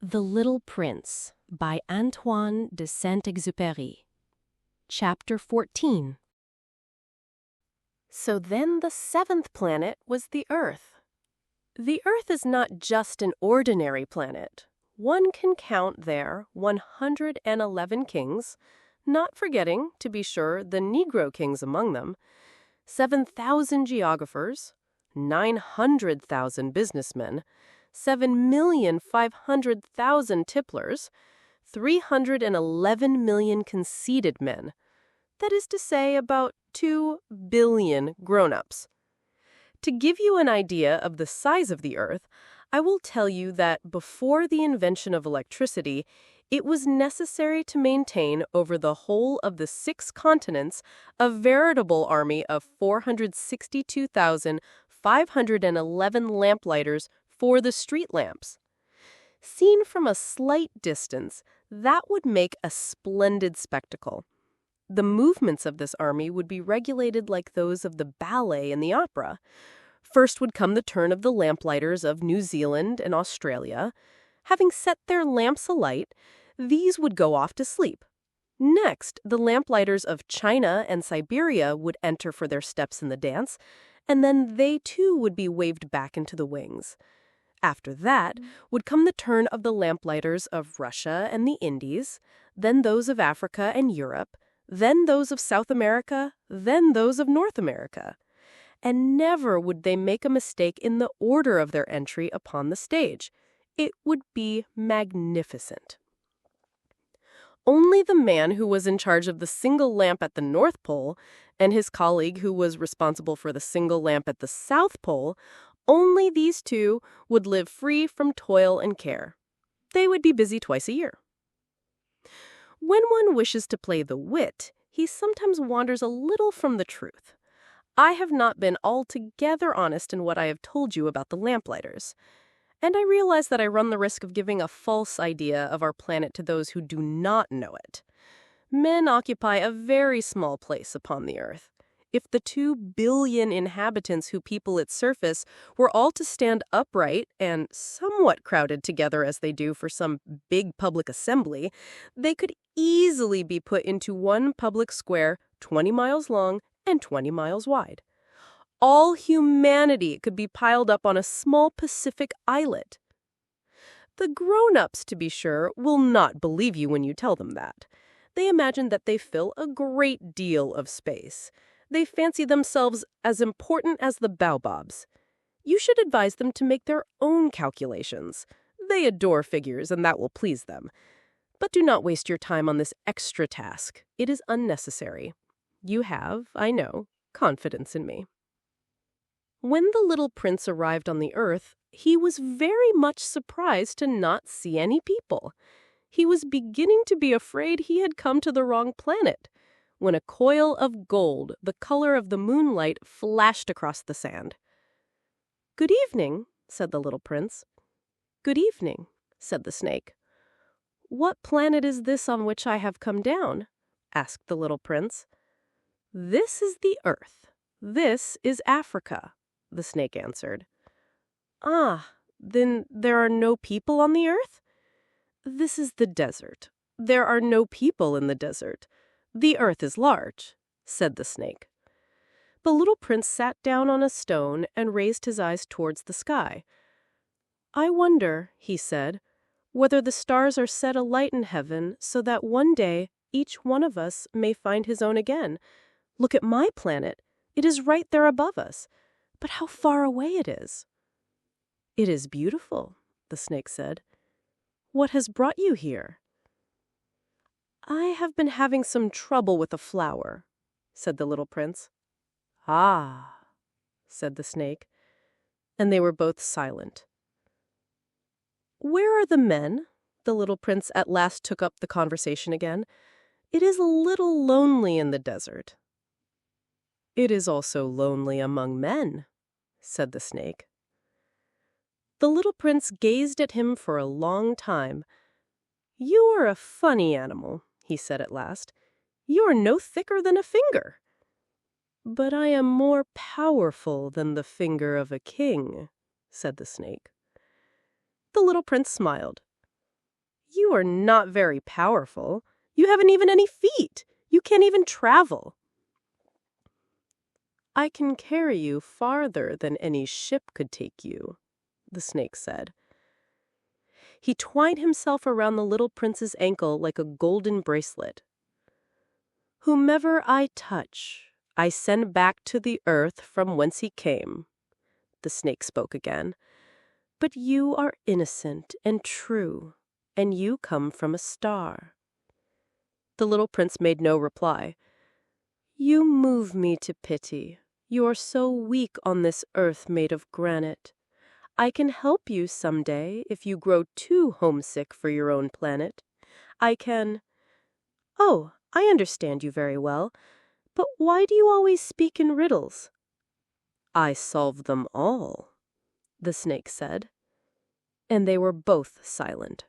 The Little Prince by Antoine de Saint-Exupéry. Chapter 14. So then the seventh planet was the Earth. The Earth is not just an ordinary planet. One can count there 111 kings, not forgetting, to be sure, the Negro kings among them, 7,000 geographers, 900,000 businessmen, 7,500,000 tipplers, 311 million conceited men. That is to say, about 2 billion grown-ups. To give you an idea of the size of the Earth, I will tell you that before the invention of electricity, it was necessary to maintain over the whole of the 6 continents a veritable army of 462,511 lamplighters for the street lamps. Seen from a slight distance, that would make a splendid spectacle. The movements of this army would be regulated like those of the ballet and the opera. First would come the turn of the lamplighters of New Zealand and Australia. Having set their lamps alight, these would go off to sleep. Next, the lamplighters of China and Siberia would enter for their steps in the dance, and then they too would be waved back into the wings. After that would come the turn of the lamplighters of Russia and the Indies, then those of Africa and Europe, then those of South America, then those of North America. And never would they make a mistake in the order of their entry upon the stage. It would be magnificent. Only the man who was in charge of the single lamp at the North Pole and his colleague who was responsible for the single lamp at the South Pole, only these two would live free from toil and care. They would be busy twice a year. When one wishes to play the wit, he sometimes wanders a little from the truth. I have not been altogether honest in what I have told you about the lamplighters, and I realize that I run the risk of giving a false idea of our planet to those who do not know it. Men occupy a very small place upon the Earth. If the 2 billion inhabitants who people its surface were all to stand upright and somewhat crowded together as they do for some big public assembly, they could easily be put into one public square 20 miles long and 20 miles wide. All humanity could be piled up on a small Pacific islet. The grown-ups, to be sure, will not believe you when you tell them that. They imagine that they fill a great deal of space. They fancy themselves as important as the baobabs. You should advise them to make their own calculations. They adore figures, and that will please them. But do not waste your time on this extra task. It is unnecessary. You have, I know, confidence in me. When the little prince arrived on the Earth, he was very much surprised to not see any people. He was beginning to be afraid he had come to the wrong planet, when a coil of gold, the color of the moonlight, flashed across the sand. "Good evening," said the little prince. "Good evening," said the snake. "What planet is this on which I have come down?" asked the little prince. "This is the Earth. This is Africa," the snake answered. "Ah, then there are no people on the Earth?" "This is the desert. There are no people in the desert. The Earth is large," said the snake. The little prince sat down on a stone and raised his eyes towards the sky. "I wonder," he said, "whether the stars are set alight in heaven so that one day each one of us may find his own again. Look at my planet. It is right there above us. But how far away it is." "It is beautiful," the snake said. "What has brought you here?" "I have been having some trouble with a flower," said the little prince. "Ah," said the snake, and they were both silent. "Where are the men?" The little prince at last took up the conversation again. "It is a little lonely in the desert." "It is also lonely among men," said the snake. The little prince gazed at him for a long time. "You are a funny animal," he said at last. "You are no thicker than a finger." "But I am more powerful than the finger of a king," said the snake. The little prince smiled. You are not very powerful. You haven't even any feet. You can't even travel. I can carry you farther than any ship could take you, the snake said. He twined himself around the little prince's ankle like a golden bracelet. Whomever I touch, I send back to the earth from whence he came, the snake spoke again. But you are innocent and true, and you come from a star. The little prince made no reply. You move me to pity. You are so weak on this earth made of granite. I can help you someday if you grow too homesick for your own planet. I can... Oh, I understand you very well. But why do you always speak in riddles? I solve them all, the snake said. And they were both silent.